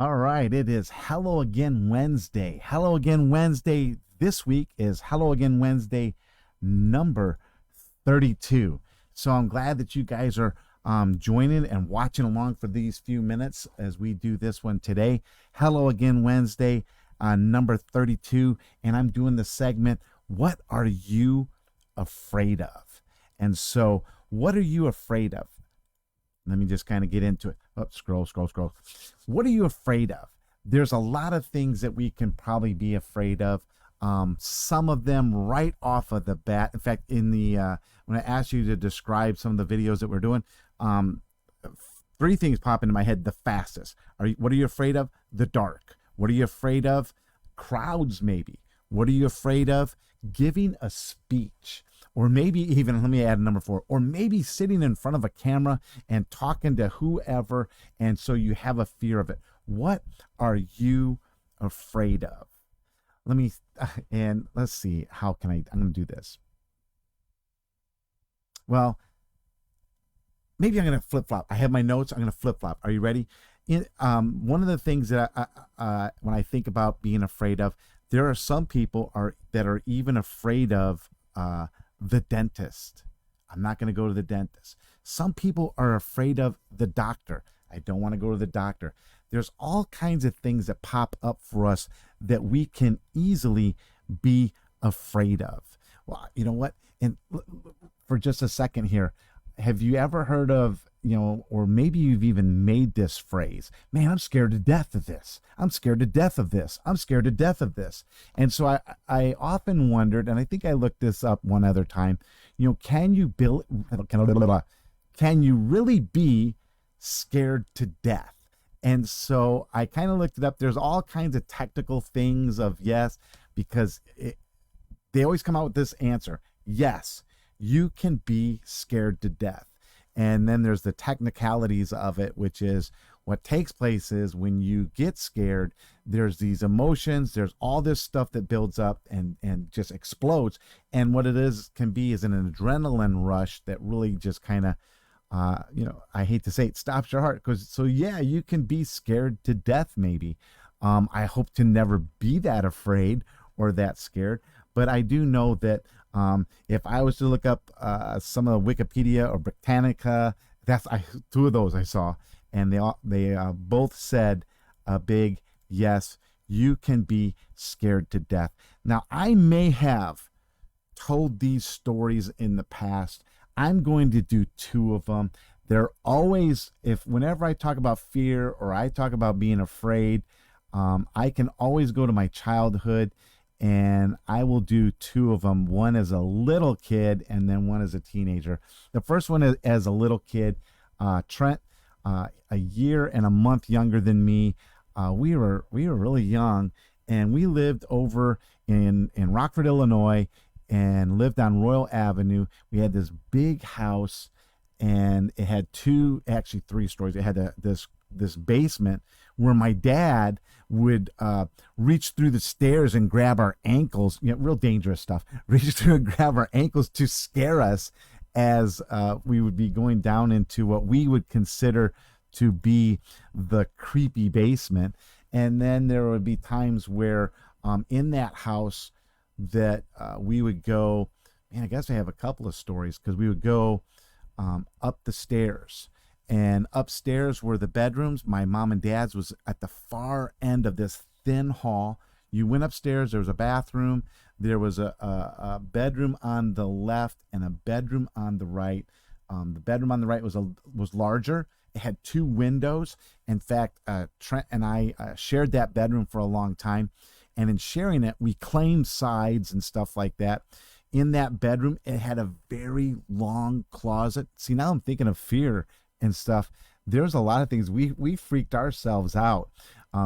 All right, it is Hello Again Wednesday. Hello Again Wednesday. This week is Hello Again Wednesday number 32. So I'm glad that you guys are joining and watching along for these few minutes as we do this one today. Hello Again Wednesday number 32. And I'm doing the segment, What Are You Afraid of? And so, what are you afraid of? Let me just kind of get into it. Oh, scroll. What are you afraid of? There's a lot of things that we can probably be afraid of. Some of them right off of the bat. In fact, when I asked you to describe some of the videos that we're doing, three things pop into my head the fastest. What are you afraid of? The dark. What are you afraid of? Crowds, maybe. What are you afraid of? Giving a speech. Or maybe even, let me add number 4, or maybe sitting in front of a camera and talking to whoever, and so you have a fear of it. What are you afraid of? Let's see, I'm going to do this. Well, maybe I'm going to flip-flop. I have my notes, I'm going to flip-flop. Are you ready? One of the things that when I think about being afraid of, there are some people that are even afraid of the dentist. I'm not going to go to the dentist. Some people are afraid of the doctor. I don't want to go to the doctor. There's all kinds of things that pop up for us that we can easily be afraid of. Well, you know what? And for just a second here, have you ever heard of, or maybe you've even made this phrase, man, I'm scared to death of this. I'm scared to death of this. I'm scared to death of this. And so I often wondered, and I think I looked this up one other time, can you really be scared to death? And so I kind of looked it up. There's all kinds of technical things of yes, because they always come out with this answer. Yes, you can be scared to death. And then there's the technicalities of it, which is what takes place is when you get scared, there's these emotions, there's all this stuff that builds up and just explodes. And what it can be is an adrenaline rush that really just kind of, I hate to say it, stops your heart. You can be scared to death maybe. I hope to never be that afraid or that scared. But I do know that if I was to look up some of the Wikipedia or Britannica, two of those I saw, and they both said a big yes, you can be scared to death. Now, I may have told these stories in the past. I'm going to do 2 of them. They're always, whenever I talk about fear or I talk about being afraid, I can always go to my childhood. And I will do 2 of them, one as a little kid and then one as a teenager. The first one is as a little kid. Trent, a year and a month younger than me. We were really young, and we lived over in Rockford, Illinois, and lived on Royal Avenue. We had this big house, and it had 3 stories. It had this basement where my dad would reach through the stairs and grab our ankles, real dangerous stuff, reach through and grab our ankles to scare us as we would be going down into what we would consider to be the creepy basement. And then there would be times where in that house that we would go, I guess I have a couple of stories, because we would go up the stairs. And upstairs were the bedrooms. My mom and dad's was at the far end of this thin hall. You went upstairs, there was a bathroom, there was a bedroom on the left and a bedroom on the right. The bedroom on the right was larger. It had 2 windows. In fact, Trent and I shared that bedroom for a long time. And in sharing it, we claimed sides and stuff like that. In that bedroom, it had a very long closet. See, now I'm thinking of fear and stuff. There's a lot of things we freaked ourselves out.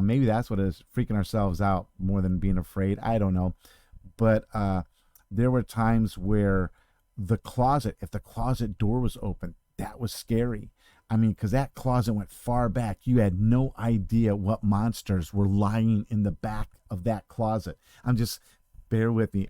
Maybe that's what it is, freaking ourselves out more than being afraid. I don't know. But there were times where if the closet door was open, that was scary. Because that closet went far back. You had no idea what monsters were lying in the back of that closet. Bear with me.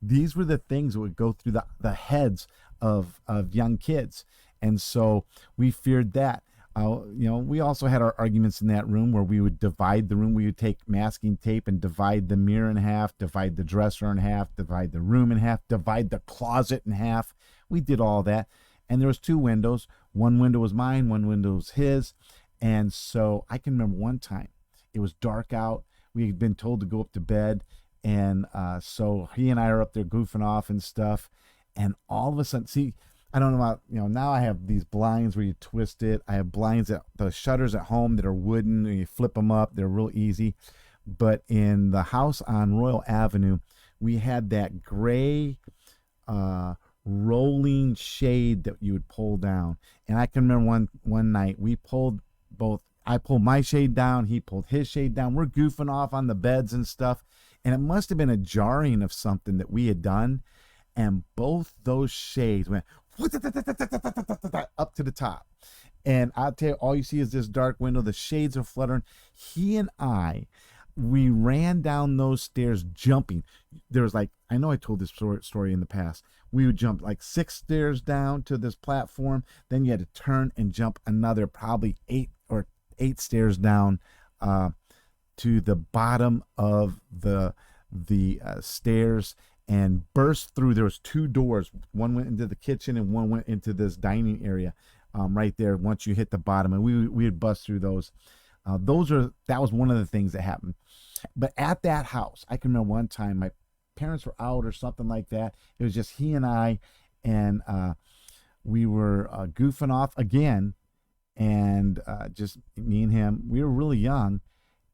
These were the things that would go through the heads of young kids. And so we feared that. We also had our arguments in that room where we would divide the room. We would take masking tape and divide the mirror in half, divide the dresser in half, divide the room in half, divide the closet in half. We did all that. And there was two windows. One window was mine, one window was his. And so I can remember one time it was dark out. We had been told to go up to bed. And so he and I are up there goofing off and stuff. And all of a sudden, see, I don't know about, now I have these blinds where you twist it. I have blinds the shutters at home that are wooden and you flip them up. They're real easy. But in the house on Royal Avenue, we had that gray rolling shade that you would pull down. And I can remember one night we pulled both. I pulled my shade down. He pulled his shade down. We're goofing off on the beds and stuff. And it must have been a jarring of something that we had done. And both those shades went up to the top. And I'll tell you, all you see is this dark window. The shades are fluttering. He and we ran down those stairs jumping. There was I know I told this story in the past. We would jump 6 stairs down to this platform. Then you had to turn and jump another probably 8 stairs down to the bottom of the stairs and burst through. There was 2 doors. One went into the kitchen and one went into this dining area right there once you hit the bottom. And we would bust through those. That was one of the things that happened. But at that house, I can remember one time my parents were out or something like that. It was just he and I, and we were goofing off again, and just me and him. We were really young,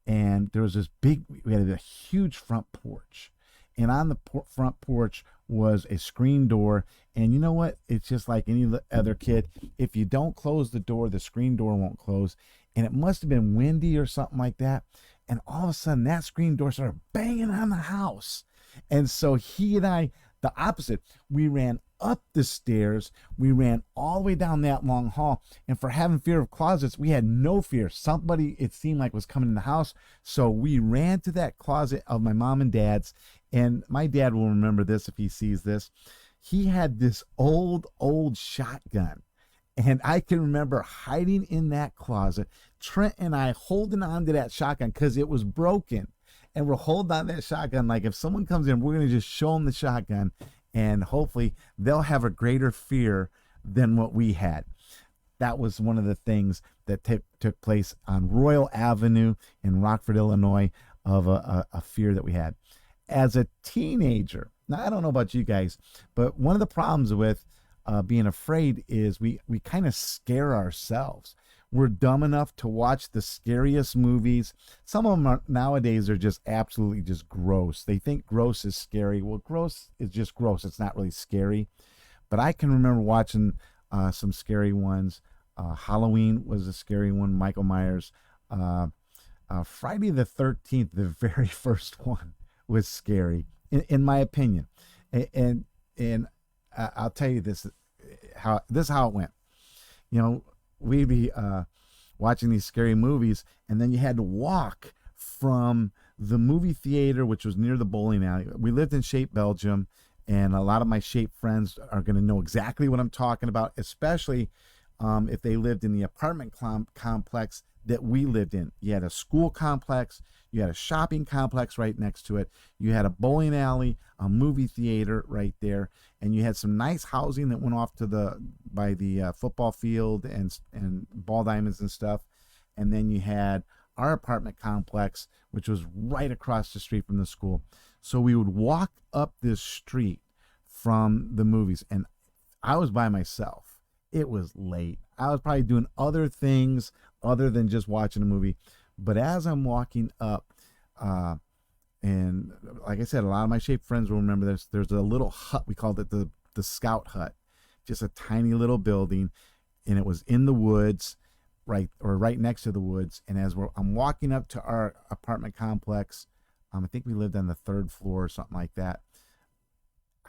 and there was we had a huge front porch. And on the front porch was a screen door. And you know what? It's just like any other kid. If you don't close the door, the screen door won't close. And it must have been windy or something like that. And all of a sudden, that screen door started banging on the house. And so he and I, the opposite, we ran up the stairs. We ran all the way down that long hall. And for having fear of closets, we had no fear. Somebody, it seemed like, was coming in the house. So we ran to that closet of my mom and dad's. And my dad will remember this if he sees this. He had this old shotgun. And I can remember hiding in that closet, Trent and I holding on to that shotgun because it was broken. And we're holding on to that shotgun like if someone comes in, we're going to just show them the shotgun. And hopefully they'll have a greater fear than what we had. That was one of the things that took place on Royal Avenue in Rockford, Illinois, of a fear that we had. As a teenager, now I don't know about you guys, but one of the problems with being afraid is we kind of scare ourselves. We're dumb enough to watch the scariest movies. Some of them nowadays are just absolutely just gross. They think gross is scary. Well, gross is just gross. It's not really scary. But I can remember watching some scary ones. Halloween was a scary one. Michael Myers. Friday the 13th, the very first one, was scary, in my opinion. And I'll tell you how it went. We'd be watching these scary movies, and then you had to walk from the movie theater, which was near the bowling alley. We lived in Shape, Belgium, and a lot of my Shape friends are going to know exactly what I'm talking about, especially if they lived in the apartment complex that we lived in. You had a school complex, you had a shopping complex right next to it, you had a bowling alley, a movie theater right there, and you had some nice housing that went off by the football field and ball diamonds and stuff. And then you had our apartment complex, which was right across the street from the school. So we would walk up this street from the movies, and I was by myself. It was late. I was probably doing other things other than just watching a movie. But as I'm walking up, and like I said, a lot of my Shape friends will remember this. There's a little hut. We called it the Scout Hut, just a tiny little building, and it was in the woods, right next to the woods. And as I'm walking up to our apartment complex, I think we lived on the 3rd floor or something like that.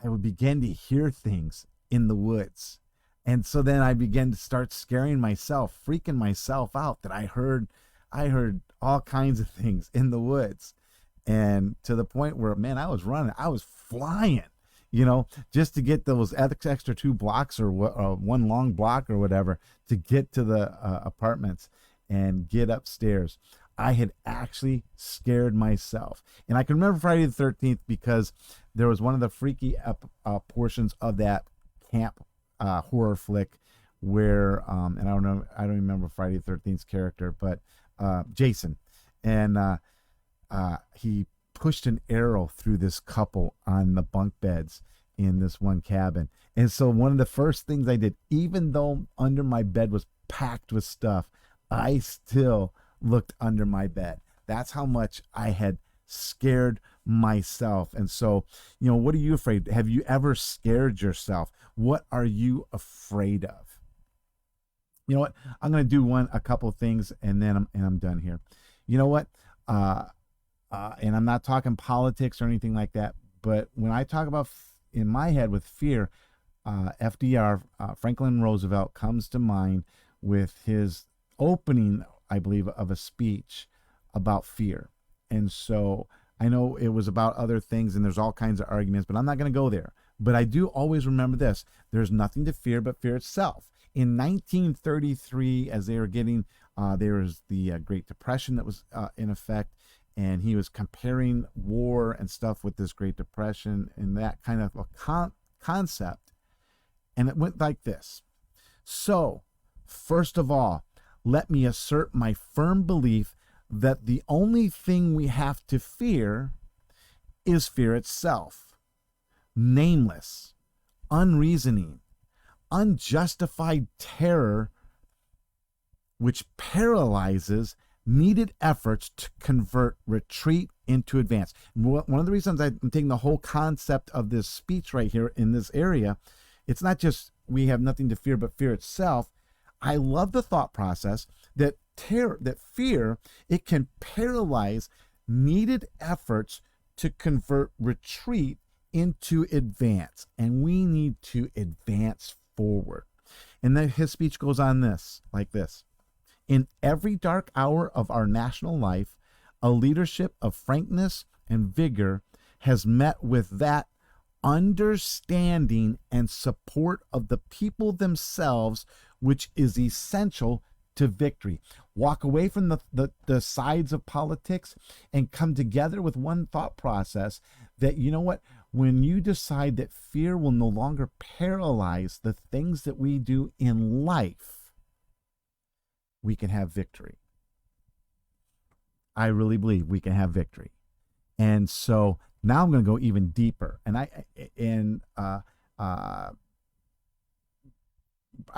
I would begin to hear things in the woods. And so then I began to start scaring myself, freaking myself out that I heard all kinds of things in the woods. And to the point where, man, I was running, I was flying, just to get those extra 2 blocks or one long block or whatever to get to the apartments and get upstairs. I had actually scared myself. And I can remember Friday the 13th because there was one of the freaky portions of that camp horror flick where, and I don't remember Friday the 13th's character, but Jason. And he pushed an arrow through this couple on the bunk beds in this one cabin. And so one of the first things I did, even though under my bed was packed with stuff, I still looked under my bed. That's how much I had scared myself. And so, what are you afraid? Have you ever scared yourself? What are you afraid of? You know what? I'm going to do a couple of things and then I'm done here. You know what? And I'm not talking politics or anything like that, but when I talk about in my head with fear, FDR, Franklin Roosevelt, comes to mind with his opening, I believe, of a speech about fear. And so I know it was about other things and there's all kinds of arguments, but I'm not going to go there. But I do always remember this: there's nothing to fear but fear itself. In 1933, as they were getting, there was the Great Depression that was in effect, and he was comparing war and stuff with this Great Depression and that kind of a concept. And it went like this: so, first of all, let me assert my firm belief that the only thing we have to fear is fear itself. Nameless, unreasoning, unjustified terror which paralyzes needed efforts to convert retreat into advance. One of the reasons I'm taking the whole concept of this speech right here in this area, it's not just we have nothing to fear but fear itself. I love the thought process that fear, it can paralyze needed efforts to convert retreat into advance. And we need to advance forward. And then his speech goes on like this: in every dark hour of our national life, a leadership of frankness and vigor has met with that understanding and support of the people themselves, which is essential to victory. Walk away from the sides of politics and come together with one thought process that, you know what, when you decide that fear will no longer paralyze the things that we do in life, we can have victory. I really believe we can have victory. And so now I'm going to go even deeper. And I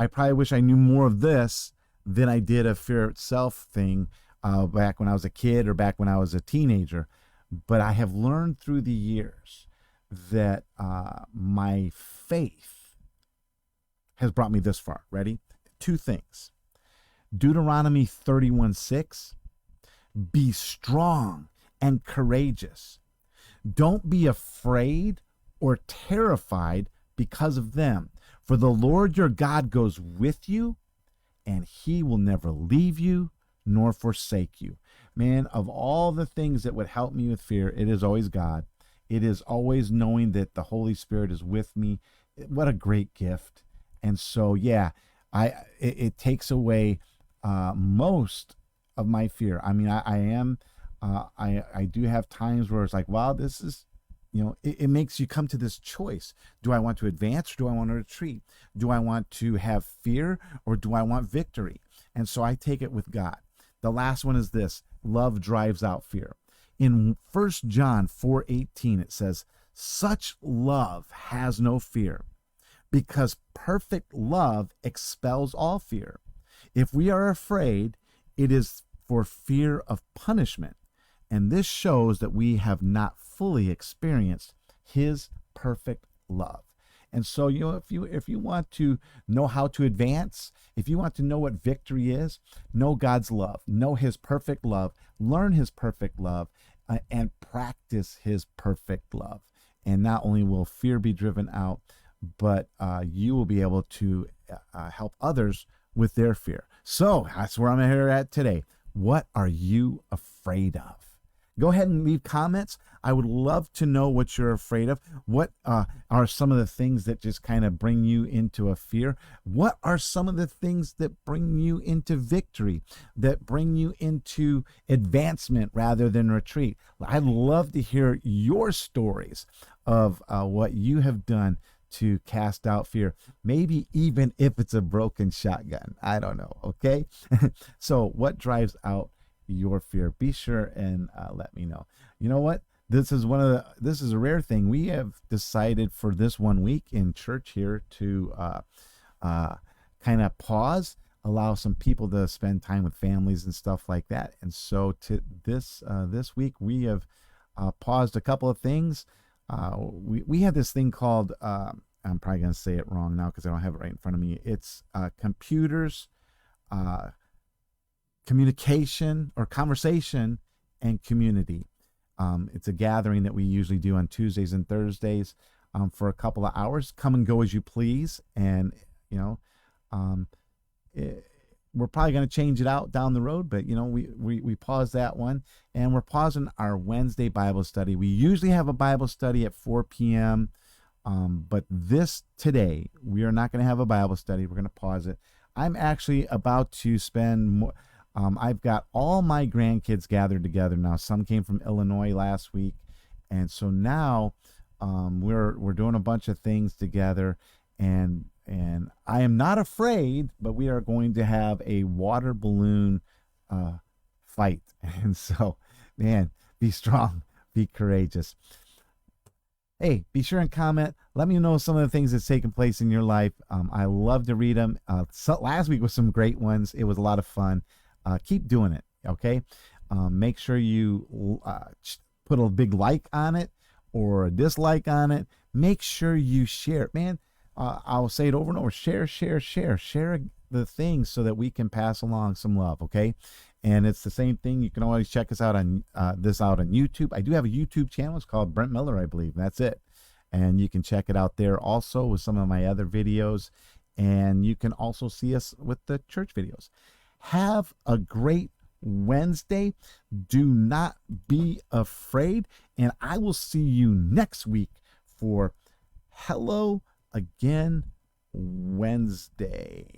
probably wish I knew more of this than I did of fear itself thing back when I was a kid or back when I was a teenager. But I have learned through the years that my faith has brought me this far. Ready? 2 things. Deuteronomy 31:6. Be strong and courageous. Don't be afraid or terrified because of them. For the Lord your God goes with you, and he will never leave you nor forsake you. Man, of all the things that would help me with fear, it is always God. It is always knowing that the Holy Spirit is with me. What a great gift. And so, yeah, it takes away most of my fear. I mean, I do have times where it's like, wow, this is, it makes you come to this choice. Do I want to advance or do I want to retreat? Do I want to have fear or do I want victory? And so I take it with God. The last one is this: love drives out fear. In 1 John 4:18, it says, such love has no fear, because perfect love expels all fear. If we are afraid, it is for fear of punishment. And this shows that we have not fully experienced his perfect love. And so, if you want to know how to advance, if you want to know what victory is, know God's love, know his perfect love, learn his perfect love, and practice his perfect love. And not only will fear be driven out, but you will be able to help others with their fear. So that's where I'm here at today. What are you afraid of? Go ahead and leave comments. I would love to know what you're afraid of. What are some of the things that just kind of bring you into a fear? What are some of the things that bring you into victory, that bring you into advancement rather than retreat? I'd love to hear your stories of what you have done to cast out fear, maybe even if it's a broken shotgun. I don't know. Okay. So what drives out your fear? Be sure and let me know. You know what? This is a rare thing. We have decided for this 1 week in church here to kind of pause, allow some people to spend time with families and stuff like that. And so to this week we have paused a couple of things. We have this thing called I'm probably going to say it wrong now because I don't have it right in front of me. It's computers, communication or conversation, and community. It's a gathering that we usually do on Tuesdays and Thursdays for a couple of hours. Come and go as you please. And, we're probably going to change it out down the road, but, we paused that one. And we're pausing our Wednesday Bible study. We usually have a Bible study at 4 p.m., but today, we are not going to have a Bible study. We're going to pause it. I'm actually about to spend more. I've got all my grandkids gathered together now. Some came from Illinois last week, and so now we're doing a bunch of things together. And I am not afraid, but we are going to have a water balloon fight. And so, man, be strong, be courageous. Hey, be sure and comment. Let me know some of the things that's taken place in your life. I love to read them. Last week was some great ones. It was a lot of fun. Keep doing it, okay? Make sure you put a big like on it or a dislike on it. Make sure you share it. Man, I'll say it over and over. Share the things so that we can pass along some love, okay? And it's the same thing. You can always check us out on YouTube. I do have a YouTube channel. It's called Brent Miller, I believe. That's it. And you can check it out there also with some of my other videos. And you can also see us with the church videos. Have a great Wednesday. Do not be afraid. And I will see you next week for Hello Again Wednesday.